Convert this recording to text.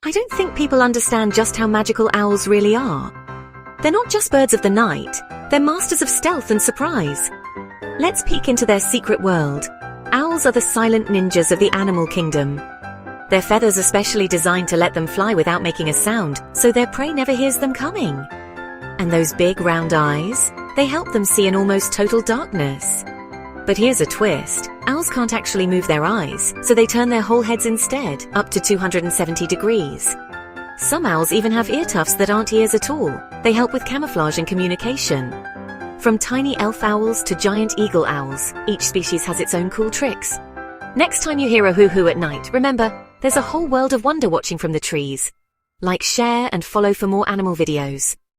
I don't think people understand just how magical owls really are. They're not just birds of the night, they're masters of stealth and surprise. Let's peek into their secret world. Owls are the silent ninjas of the animal kingdom. Their feathers are specially designed to let them fly without making a sound, so their prey never hears them coming. And those big round eyes? They help them see in almost total darkness. But here's a twist. Owls can't actually move their eyes, so they turn their whole heads instead, up to 270 degrees. Some owls even have ear tufts that aren't ears at all. They help with camouflage and communication. From tiny elf owls to giant eagle owls, each species has its own cool tricks. Next time you hear a hoo-hoo at night, remember, there's a whole world of wonder watching from the trees. Like, share, and follow for more animal videos.